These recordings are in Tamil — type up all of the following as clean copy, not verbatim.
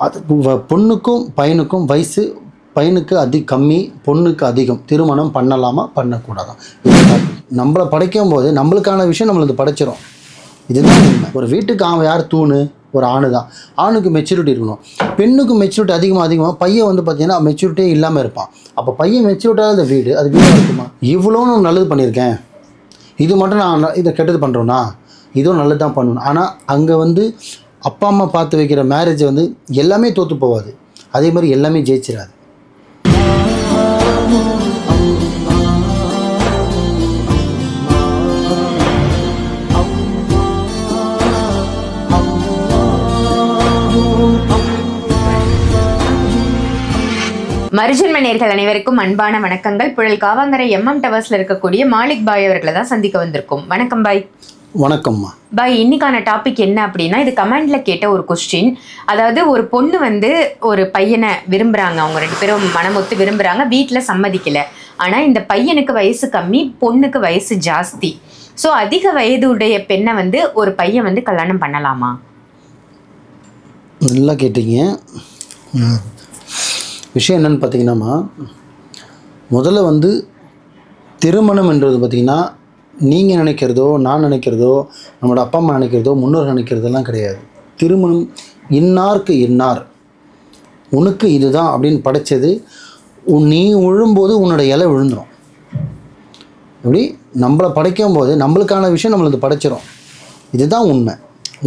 அது பொண்ணுக்கும் பையனுக்கும் வயசு பையனுக்கு கம்மி, பொண்ணுக்கு அதிகம். திருமணம் பண்ணலாமா பண்ணக்கூடாதா? நம்மளை படைக்கும் போது நம்மளுக்கான விஷயம் நம்மளுக்கு படைச்சிரும். இதுதான் உண்மை. ஒரு வீட்டுக்கு அவன் யார் தூணு? ஒரு ஆணு தான். ஆணுக்கு மெச்சூரிட்டி இருக்கணும். பெண்ணுக்கு மெச்சூரிட்டி அதிகமாக பையன் வந்து பார்த்தீங்கன்னா மெச்சூரிட்டியே இல்லாமல் இருப்பான். அப்போ பையன் மெச்சூரிட்டாக அந்த வீடு அது வீடாக இருக்குமா? இவ்வளோ நான் நல்லது பண்ணியிருக்கேன், இது மட்டும் நான் இதை கெட்டது பண்ணுறோன்னா இதுவும் நல்லது தான் பண்ணணும். ஆனால் அங்கே வந்து அப்பா அம்மா பார்த்து வைக்கிற மேரேஜ் வந்து எல்லாமே தோற்று போகாது, அதே மாதிரி எல்லாமே ஜெயிச்சிடாது. மறுஜென்ம நேயர்கள் அனைவருக்கும் அன்பான வணக்கங்கள். புழல் காவாங்கரை MM டவர்ஸ்ல இருக்கக்கூடிய மாலிக் பாய் அவர்களை தான் சந்திக்க வந்திருக்கோம். வணக்கம் பாய். வணக்கம்மா பாய். இன்னைக்கான டாபிக் என்ன அப்படின்னா, இது கமெண்ட்ல கேட்ட ஒரு கொஸ்டின். அதாவது ஒரு பொண்ணு வந்து ஒரு பையனை விரும்புறாங்க, அவங்க 2 பேரும் மனமொத்து விரும்புறாங்க, வீட்டில் சம்மதிக்கல. ஆனால் இந்த பையனுக்கு வயசு கம்மி, பொண்ணுக்கு வயசு ஜாஸ்தி. ஸோ அதிக வயதுடைய பெண்ணை வந்து ஒரு பையன் வந்து கல்யாணம் பண்ணலாமா? நல்லா கேட்டீங்க. விஷயம் என்னென்னு பார்த்தீங்கன்னாம்மா, முதல்ல வந்து திருமணம் என்றது பார்த்திங்கன்னா நீங்கள் நினைக்கிறதோ நான் நினைக்கிறதோ நம்மளோட அப்பா அம்மா நினைக்கிறதோ முன்னோர் நினைக்கிறதெல்லாம் கிடையாது. திருமணம் இன்னாருக்கு இன்னார், உனக்கு இதுதான் அப்படின்னு படைச்சது. நீ விழும்போது உன்னோட இலை விழுந்துடும். இப்படி நம்மளை படைக்கும் போது நம்மளுக்கான விஷயம் நம்மளுக்கு படைச்சிரும். இதுதான் உண்மை.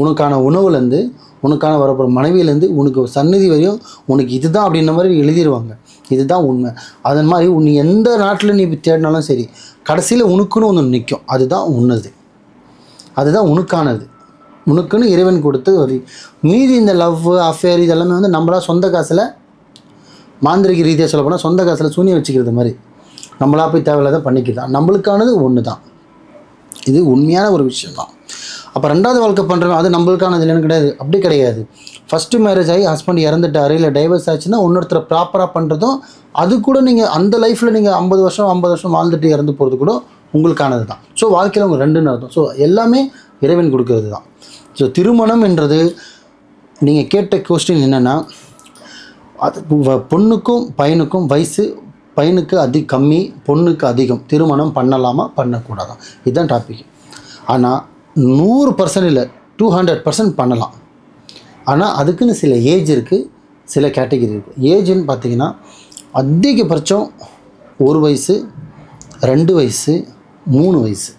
உனக்கான உணவுலேருந்து, உனக்கான வரப்போகிற மனைவியிலேருந்து, உனக்கு சந்நிதி வரையும் உனக்கு இதுதான் அப்படின்ற மாதிரி எழுதிடுவாங்க. இதுதான் உண்மை. அதன் மாதிரி நீ எந்த நாட்டில் நீ தேடினாலும் சரி, கடைசியில் உனக்குன்னு ஒன்று நிற்கும். அதுதான் உன்னது, அதுதான் உனக்கானது, உனக்குன்னு இறைவன் கொடுத்து வரி. மீதி இந்த லவ் அஃபேர் இதெல்லாமே வந்து நம்மளா சொந்த காசில், மாந்திரிக ரீதியாக சொல்ல போனால் சொந்த காசில் சூனியம் வச்சுக்கிறது மாதிரி நம்மளா போய் தேவையில்லாத பண்ணிக்கிறது. நம்மளுக்கானது ஒன்று தான். இது உண்மையான ஒரு விஷயம் தான். அப்போ 2வது வாழ்க்கை பண்ணுறோம், அது நம்மளுக்கானது இல்லைன்னு கிடையாது. அப்படி கிடையாது. ஃபஸ்ட்டு மேரேஜ் ஆகி ஹஸ்பண்ட் இறந்துட்டாரு இல்லை டைவர்ஸ் ஆச்சுன்னா இன்னொருத்தரை ப்ராப்பராக பண்ணுறதும், அது கூட நீங்கள் அந்த லைஃப்பில் நீங்கள் 50 வருஷம் வாழ்ந்துட்டு இறந்து போகிறது கூட உங்களுக்கானது தான். ஸோ வாழ்க்கையில் உங்கள் 2ன்னு அர்த்தம். ஸோ எல்லாமே இறைவன் கொடுக்கறது தான். ஸோ திருமணம் என்றது நீங்கள் கேட்ட கொஸ்டின் என்னென்னா, அது பொண்ணுக்கும் பையனுக்கும் வயசு பையனுக்கு கம்மி, பொண்ணுக்கு அதிகம். திருமணம் பண்ணலாமா பண்ணக்கூடாதா? இதுதான் டாபிக். ஆனால் 100% இல்லை, 200% பண்ணலாம். ஆனால் அதுக்குன்னு சில ஏஜ் இருக்குது, சில கேட்டகிரி இருக்குது. ஏஜ்னு பார்த்திங்கன்னா அதிகபட்சம் 1 வயசு, 2 வயசு, 3 வயசு.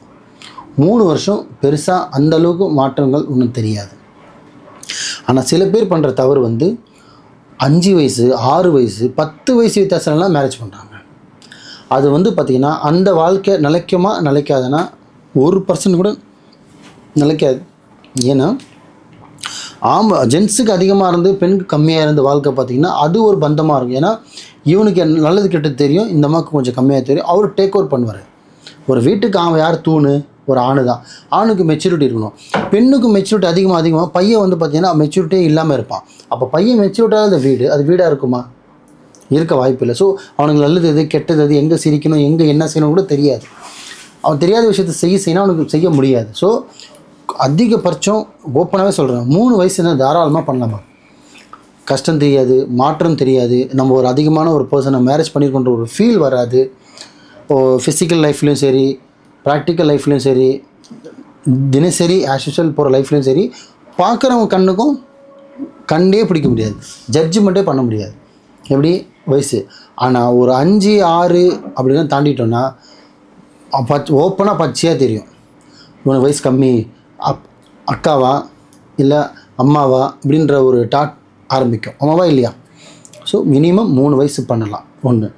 3 வருஷம் பெருசாக அந்தளவுக்கு மாற்றங்கள் ஒன்றும் தெரியாது. ஆனால் சில பேர் பண்ணுற தவறு வந்து 5 வயசு, 6 வயசு, 10 வயசு வித்தியாசம்லாம் மேரேஜ் பண்ணுறாங்க. அது வந்து பார்த்திங்கன்னா அந்த வாழ்க்கை நிலைக்குமா நிலைக்காதுன்னா 1% கூட நிலைக்காது. ஏன்னா ஜென்ஸுக்கு அதிகமாக இருந்து பெண்ணுக்கு கம்மியாக இருந்த வாழ்க்கை பார்த்திங்கன்னா அது ஒரு பந்தமாக இருக்கும். ஏன்னா இவனுக்கு நல்லது கெட்டது தெரியும், இந்த அம்மாவுக்கு கொஞ்சம் கம்மியாக தெரியும், அவர் டேக் ஓவர் பண்ணுவார். ஒரு வீட்டுக்கு அவன் யார் தூணு? ஒரு ஆணு தான். ஆணுக்கு மெச்சூரிட்டி இருக்கணும். பெண்ணுக்கு மெச்சூரிட்டி அதிகமாக பையன் வந்து பார்த்திங்கன்னா மெச்சூரிட்டியே இல்லாமல் இருப்பான். அப்போ பையன் மெச்சூரிட்டாக அந்த வீடு அது வீடாக இருக்குமா? இருக்க வாய்ப்பு இல்லை. ஸோ அவனுக்கு நல்லது எது கெட்டது எது, எங்கே சிரிக்கணும் எங்கே என்ன செய்யணும் கூட தெரியாது. அவன் தெரியாத விஷயத்தை செய்யணும் அவனுக்கு செய்ய முடியாது. ஸோ அதிகபட்சம் ஓப்பனாகவே சொல்கிறேன், 3 வயசுனா தாராளமாக பண்ணலாமா. கஷ்டம் தெரியாது, மாற்றம் தெரியாது, நம்ம ஒரு அதிகமான ஒரு பர்சனை மேரேஜ் பண்ணியிருக்கின்ற ஒரு ஃபீல் வராது. ஃபிசிக்கல் லைஃப்லேயும் சரி, ப்ராக்டிக்கல் லைஃப்லேயும் சரி, தினசரி ஆஸ்யூஷுவல் போகிற லைஃப்லேயும் சரி, பார்க்குறவங்க கண்ணுக்கும் கண்டே பிடிக்க முடியாது, ஜட்ஜ்மெண்ட்டே பண்ண முடியாது. எப்படி வயசு. ஆனால் ஒரு 5, 6 அப்படின்னா தாண்டிட்டோன்னா ஓப்பனாக பச்சையாக தெரியும். இவனுக்கு வயசு கம்மி, அக்காவா இல்லை அம்மாவா அப்படின்ற ஒரு டாட் ஆரம்பிக்கும். அம்மாவா இல்லையா? ஸோ மினிமம் 3 வயசு பண்ணலாம். ஒன்று.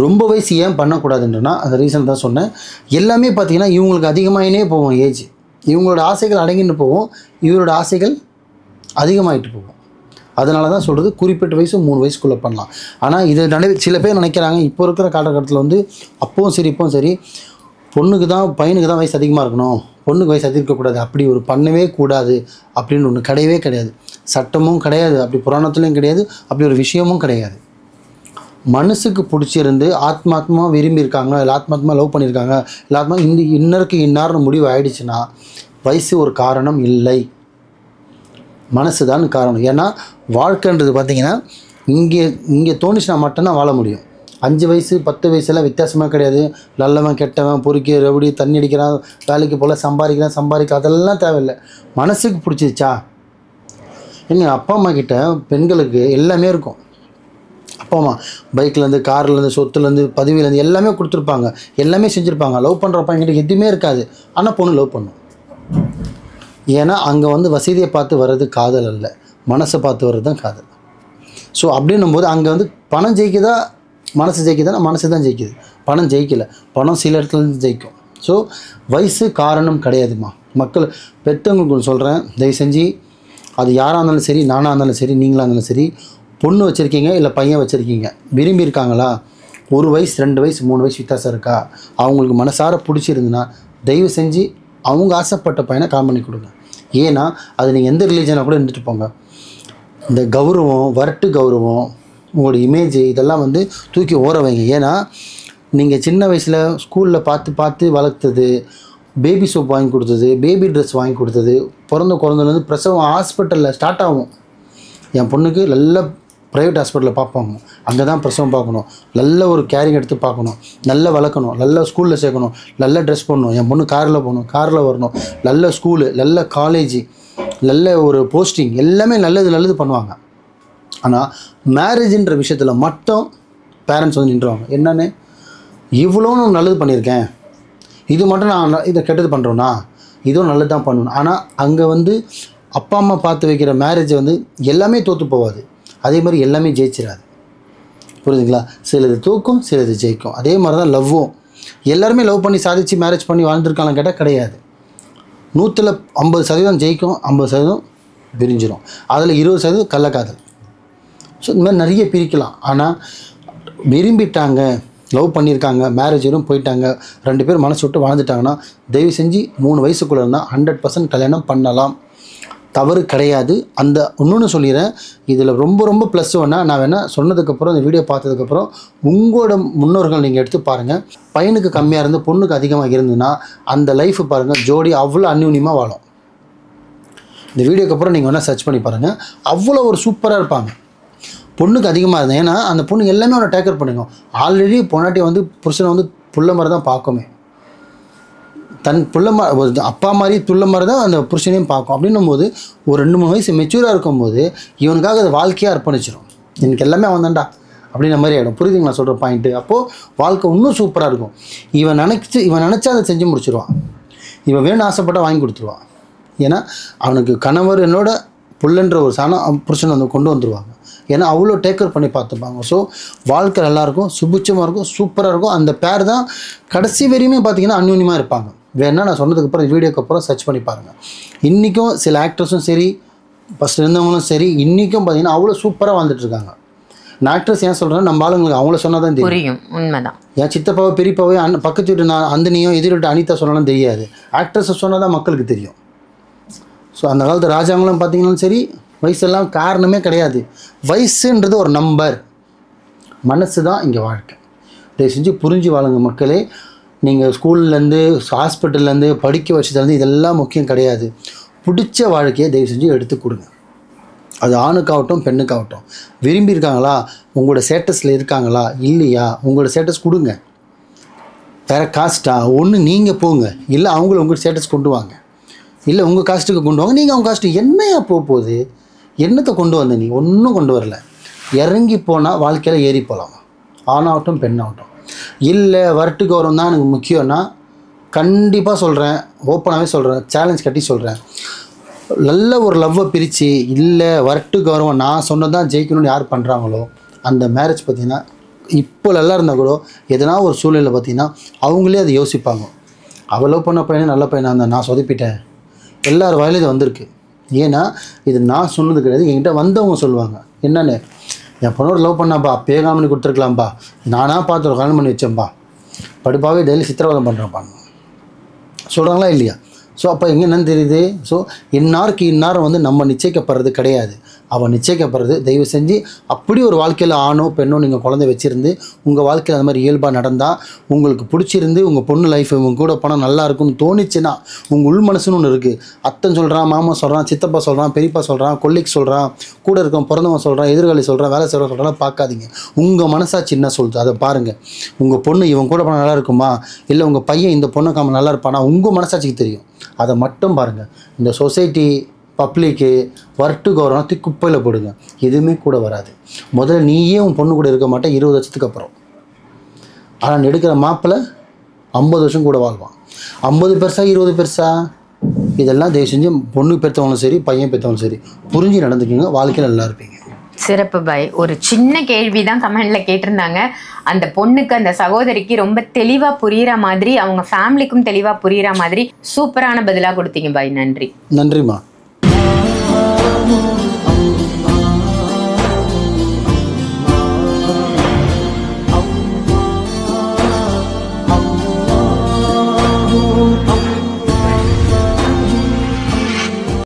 ரொம்ப வயசு ஏன் பண்ணக்கூடாதுன்றனா அந்த ரீசன் தான் சொன்னேன். எல்லாமே பார்த்திங்கன்னா இவங்களுக்கு அதிகமாகினே போகும் ஏஜ். இவங்களோட ஆசைகள் அடங்கின்னு போகும், இவரோட ஆசைகள் அதிகமாகிட்டு போகும். அதனால தான் சொல்கிறது குறிப்பிட்ட வயசு 3 வயசுக்குள்ளே பண்ணலாம். ஆனால் இது சில பேர் நினைக்கிறாங்க இப்போ இருக்கிற காலகட்டத்தில் வந்து அப்பவும் சரி இப்போவும் சரி பொண்ணுக்கு தான் பையனுக்கு தான் வயசு அதிகமாக இருக்கணும், பொண்ணுக்கு வயசு அதிகக்கூடாது, அப்படி ஒரு பண்ணவே கூடாது அப்படின்னு ஒன்று கிடையவே கிடையாது. சட்டமும் கிடையாது, அப்படி புராணத்துலேயும் கிடையாது, அப்படி ஒரு விஷயமும் கிடையாது. மனசுக்கு பிடிச்சிருந்து ஆத்மாத்மா விரும்பியிருக்காங்க, இல்லை ஆத்மாத்மா லவ் பண்ணியிருக்காங்க, இல்லை ஆத்மா இன்னருக்கு இன்னார்னு முடிவு ஆகிடுச்சுன்னா வயசு ஒரு காரணம் இல்லை. மனசு தான் காரணம். ஏன்னா வாழ்க்கைன்றது பார்த்திங்கன்னா இங்கே தோணுச்சுனா மட்டும்தான் வாழ முடியும். 5 வயசு 10 வயசுலாம் வித்தியாசமாக கிடையாது. நல்லவன் கெட்டவன் பொறுக்கி ரவுடி தண்ணி அடிக்கிறான் வேலைக்கு போல் சம்பாதிக்க அதெல்லாம் தேவையில்லை. மனசுக்கு பிடிச்சிச்சா எங்கள் அப்பா அம்மா கிட்ட பெண்களுக்கு எல்லாமே இருக்கும். அப்பா அம்மா பைக்லேருந்து கார்லேருந்து சொத்துலேருந்து பதவியிலேருந்து எல்லாமே கொடுத்துருப்பாங்க, எல்லாமே செஞ்சுருப்பாங்க. லவ் பண்ணுற பையன்கிட்ட எதுவுமே இருக்காது, ஆனால் பொண்ணு லவ் பண்ணும். ஏன்னா அங்கே வசதியை பார்த்து வர்றது காதல் அல்ல, மனசை பார்த்து வர்றது தான் காதல். ஸோ அப்படின்னும் போது அங்கே பணம் ஜெயிக்குதா மனசு ஜெயிக்குதுன்னா மனசு தான் ஜெயிக்குது, பணம் ஜெயிக்கலை. பணம் சில இடத்துலேருந்து ஜெயிக்கும். ஸோ வயசு காரணம் கிடையாதுமா. மக்கள் பெற்றவங்களுக்கு சொல்கிறேன், தயவு செஞ்சு அது யாராக இருந்தாலும் சரி, நானாக இருந்தாலும் சரி, நீங்களாக இருந்தாலும் சரி, பொண்ணு வச்சுருக்கீங்க இல்லை பையன் வச்சுருக்கீங்க, விரும்பியிருக்காங்களா, 1 வயசு 2 வயசு 3 வயசு வித்தியாசம் இருக்கா, அவங்களுக்கு மனசார பிடிச்சிருந்துன்னா தயவு செஞ்சு அவங்க ஆசைப்பட்ட பையனை கால் பண்ணி கொடுங்க. ஏன்னா அது நீங்கள் எந்த ரிலீஜனாக கூட இருந்துட்டு போங்க, இந்த கௌரவம் வரட்டு கௌரவம் உங்களோட இமேஜ் இதெல்லாம் தூக்கி ஓர வைங்க. ஏன்னா நீங்கள் சின்ன வயசில் ஸ்கூலில் பார்த்து வளர்த்தது, பேபி சோப் வாங்கி கொடுத்தது, பேபி ட்ரெஸ் வாங்கி கொடுத்தது, பிறந்த குழந்தைலேருந்து பிரசவம் ஹாஸ்பிட்டலில் ஸ்டார்ட் ஆகும். என் பொண்ணுக்கு நல்ல ப்ரைவேட் ஹாஸ்பிட்டலில் பார்ப்பாங்க, அங்கே தான் பிரசவம் பார்க்கணும், நல்ல ஒரு கேரிங் எடுத்து பார்க்கணும், நல்லா வளர்க்கணும், நல்ல ஸ்கூலில் சேர்க்கணும், நல்ல ட்ரெஸ் பண்ணணும். என் பொண்ணு காரில் போகணும், காரில் வரணும், நல்ல ஸ்கூலு, நல்ல காலேஜ், நல்ல ஒரு போஸ்டிங், எல்லாமே நல்லது பண்ணுவாங்க. ஆனால் மேரேஜின்ற விஷயத்தில் மட்டும் பேரண்ட்ஸ் நின்றுவாங்க. என்னென்னு இவ்வளோன்னு நல்லது பண்ணியிருக்கேன், இது மட்டும் நான் இதை கெட்டது பண்ணுறோன்னா இதுவும் நல்லது தான் பண்ணணும். ஆனால் அங்கே அப்பா அம்மா பார்த்து வைக்கிற மேரேஜை எல்லாமே தோற்று போகாது, அதே மாதிரி எல்லாமே ஜெயிச்சிடாது. புரியுதுங்களா? சிலது தூக்கும், சிலது ஜெயிக்கும். அதே மாதிரி தான் லவ்வும். எல்லாருமே லவ் பண்ணி சாதித்து மேரேஜ் பண்ணி வாழ்ந்துருக்காங்க கேட்டால் கிடையாது. 100ல் 50% ஜெயிக்கும், 50% பிரிஞ்சிடும். அதில் 20% கள்ளக்காதல். ஸோ இந்த மாதிரி நிறைய பிரிக்கலாம். ஆனால் விரும்பிட்டாங்க, லவ் பண்ணியிருக்காங்க, மேரேஜ் வரும் போயிட்டாங்க, 2 பேர் மனசு விட்டு வாழ்ந்துட்டாங்கன்னா தயவு செஞ்சு 3 வயசுக்குள்ளே இருந்தால் 100% கல்யாணம் பண்ணலாம், தவறு கிடையாது. அந்த இன்னொன்று சொல்லிடுறேன், இதில் ரொம்ப ப்ளஸ் வேணால் நான் வேணால் சொன்னதுக்கப்புறம் இந்த வீடியோ பார்த்ததுக்கப்புறம் உங்களோட முன்னோர்கள் நீங்கள் எடுத்து பாருங்கள். பையனுக்கு கம்மியாக இருந்து பொண்ணுக்கு அதிகமாக இருந்ததுன்னா அந்த லைஃப் பாருங்கள், ஜோடி அவ்வளோ அந்யூன்யமாக வாழும். இந்த வீடியோக்கு அப்புறம் நீங்கள் வேணால் சர்ச் பண்ணி பாருங்கள், அவ்வளோ ஒரு சூப்பராக இருப்பாங்க. பொண்ணுக்கு அதிகமாக இருந்தேன், ஏன்னா அந்த பொண்ணு எல்லாமே அவனை டேக்கர் பண்ணிக்கும். ஆல்ரெடி பொண்ணாட்டி புருஷனை புள்ள மாதிரி தான் பார்க்குமே, தன் புள்ள அப்பா மாதிரி துள்ள மாதிரி தான் அந்த புருஷனையும் பார்க்கும். அப்படின்னும் போது ஒரு 2-3 வயசு மெச்சூராக இருக்கும்போது இவனுக்காக அது வாழ்க்கையாக அர்ப்பணிச்சிடும். எனக்கு எல்லாமே அவன் தான்டா அப்படின்ற மாதிரி ஆகிடும். புரியுதுங்களா சொல்கிற பாயிண்ட்டு? அப்போது வாழ்க்கை இன்னும் சூப்பராக இருக்கும். இவன் நினச்சா அதை செஞ்சு முடிச்சிடுவான், இவன் வேணும் ஆசைப்பட்டால் வாங்கி கொடுத்துருவான். ஏன்னா அவனுக்கு கணவர் என்னோட புள்ளன்ற ஒரு புருஷனை கொண்டு வந்துடுவாங்க. ஏன்னா அவ்வளோ டேக்கர் பண்ணி பார்த்துப்பாங்க. ஸோ வாழ்க்கை நல்லாயிருக்கும், சுபிட்சமாக இருக்கும், சூப்பராக இருக்கும். அந்த பேர் தான் கடைசி வரையுமே பார்த்திங்கன்னா அந்யூன்யமாக இருப்பாங்க. வேணால் நான் சொன்னதுக்கப்புறம் வீடியோக்கு அப்புறம் சர்ச் பண்ணி பாருங்கள். இன்றைக்கும் சில ஆக்டர்ஸும் சரி, ஃபஸ்ட் இருந்தவங்களும் சரி, இன்றைக்கும் பார்த்திங்கன்னா அவ்வளோ சூப்பராக வாழ்ந்துட்டுருக்காங்க. நான் ஆக்ட்ரஸ் ஏன் சொல்கிறேன், நம்ம ஆளுங்களுக்கு அவங்கள சொன்னால் தான் தெரியும். உண்மைதான். என் சித்தப்பாவை பெரியப்பாவை பக்கத்து வீட்டு நான் அந்தனியும் எதிர்விட்டு அனிதா சொன்னாலும் தெரியாது, ஆக்ட்ரஸை சொன்னால் தான் மக்களுக்கு தெரியும். ஸோ அந்த காலத்து ராஜாங்களும் பார்த்திங்கனாலும் சரி, வயசெல்லாம் காரணமே கிடையாது. வயசுன்றது ஒரு நம்பர், மனசு தான் இங்கே வாழ்க்கை. தயவு செஞ்சு புரிஞ்சு வாழுங்க மக்களே. நீங்கள் ஸ்கூல்லேருந்து ஹாஸ்பிட்டல்லேருந்து படிக்க வச்சதுலேருந்து இதெல்லாம் முக்கியம் கிடையாது. பிடிச்ச வாழ்க்கையை தயவு செஞ்சு எடுத்து கொடுங்க. அது ஆணுக்காகட்டும் பெண்ணுக்காகட்டும். விரும்பியிருக்காங்களா, உங்களோட ஸ்டேட்டஸில் இருக்காங்களா இல்லையா, உங்களோட ஸ்டேட்டஸ் கொடுங்க. வேறு காஸ்ட்டா ஒன்று நீங்கள் போங்க, இல்லை அவங்கள உங்கள் ஸ்டேட்டஸ் கொண்டு வாங்க, இல்லை உங்கள் காஸ்ட்டுக்கு கொண்டு வாங்க. நீங்கள் அவங்க காஸ்ட்டு என்னையா போகுது, என்னத்தை கொண்டு வந்த நீ? ஒன்றும் கொண்டு வரல. இறங்கி போனால் வாழ்க்கையில் ஏறி போகலாம், ஆணாகட்டும் பெண்ணாகட்டும். இல்லை வரட்டு கௌரவம் தான் எனக்கு முக்கியம்னா கண்டிப்பாக சொல்கிறேன், ஓப்பனாகவே சொல்கிறேன், சேலஞ்ச் கட்டி சொல்கிறேன், நல்ல ஒரு லவ்வை பிரித்து இல்லை வரட்டு கௌரவம் நான் சொன்னதான் ஜெயிக்கணும்னு யார் பண்ணுறாங்களோ அந்த மேரேஜ் பார்த்திங்கன்னா இப்போ நல்லா இருந்தால் கூட எதனா ஒரு சூழ்நிலை பார்த்திங்கன்னா அவங்களே அதை யோசிப்பாங்க. அவள் லவ் பண்ண பையனே நல்ல பையனாக இருந்தால் நான் சொதப்பிட்டேன், எல்லார் வாயிலும் இது வந்திருக்கு. ஏன்னா இது நான் சொன்னது கிடையாது, என்கிட்ட வந்தவங்க சொல்லுவாங்க. என்னென்னு, என் பொண்ணோட லவ் பண்ணாப்பா, பேகாம பண்ணி கொடுத்துருக்கலாம்ப்பா, நானாக பார்த்து கல்யாணம் பண்ணி வச்சேன்ப்பா, படுப்பாவே டெய்லி சித்திரவதம் பண்ணுறேன்ப்பா சொல்கிறாங்களா இல்லையா? ஸோ அப்போ எங்கே என்னன்னு தெரியுது. ஸோ இன்னாருக்கு இன்னார் நம்ம நிச்சயிக்கப்படுறது கிடையாது. அவள் நிச்சயிக்கப்படுறது. தயவு செஞ்சு அப்படி ஒரு வாழ்க்கையில் ஆணோ பெண்ணோ நீங்கள் குழந்தை வச்சுருந்து உங்கள் வாழ்க்கையில் அந்த மாதிரி இயல்பாக நடந்தால், உங்களுக்கு பிடிச்சிருந்து உங்கள் பொண்ணு லைஃப் உங்க கூட போனால் நல்லா இருக்கும்னு தோணிச்சுன்னா, உங்கள் உள் மனசுன்னு ஒன்று இருக்குது. அத்தன் சொல்கிறான், மாமா சொல்கிறான், சித்தப்பா சொல்கிறான், பெரியப்பா சொல்கிறான், கொல்லிக்கு சொல்கிறான், கூட இருக்கவன் பிறந்தவன் சொல்கிறான், எதிர்காலி சொல்கிறான், வேலை செய்கிறவன் சொல்கிறான், பார்க்காதீங்க. உங்கள் மனசாட்சி என்ன சொல்லுது அதை பாருங்கள். உங்கள் பொண்ணு இவன் கூட போனால் நல்லா இருக்குமா, இல்லை உங்கள் பையன் இந்த பொண்ணை காம நல்லா இருப்பானா, உங்கள் மனசாட்சிக்கு தெரியும். அதை மட்டும் பாருங்கள். இந்த சொசைட்டி, பப்ளிக்கு, வர்ட்டு கௌரவம் குப்பையில் போடுங்க. எதுவுமே கூட வராது. முதல்ல நீயே உன் பொண்ணு கூட இருக்க மாட்டேன் 20 வருஷத்துக்கு அப்புறம். ஆனால் எடுக்கிற மாப்பிள்ளை 50 வருஷம் கூட வாழ்வான். 50 பெருசா 20 பெருசா இதெல்லாம் தயவு செஞ்சு பொண்ணு பெற்றவங்களும் சரி, பையன் பெற்றவங்களும் சரி புரிஞ்சு நடந்துக்குங்க. வாழ்க்கையில் நல்லா இருப்பீங்க. சிறப்பு பாய். ஒரு சின்ன கேள்வி தான் கமெண்ட்ல கேட்டிருந்தாங்க. அந்த பொண்ணுக்கு, அந்த சகோதரிக்கு ரொம்ப தெளிவா புரியுற மாதிரி, அவங்க ஃபேமிலிக்கும் தெளிவா புரியுற மாதிரி சூப்பரான பதிலா கொடுத்தீங்க பாய். நன்றி. நன்றிம்மா.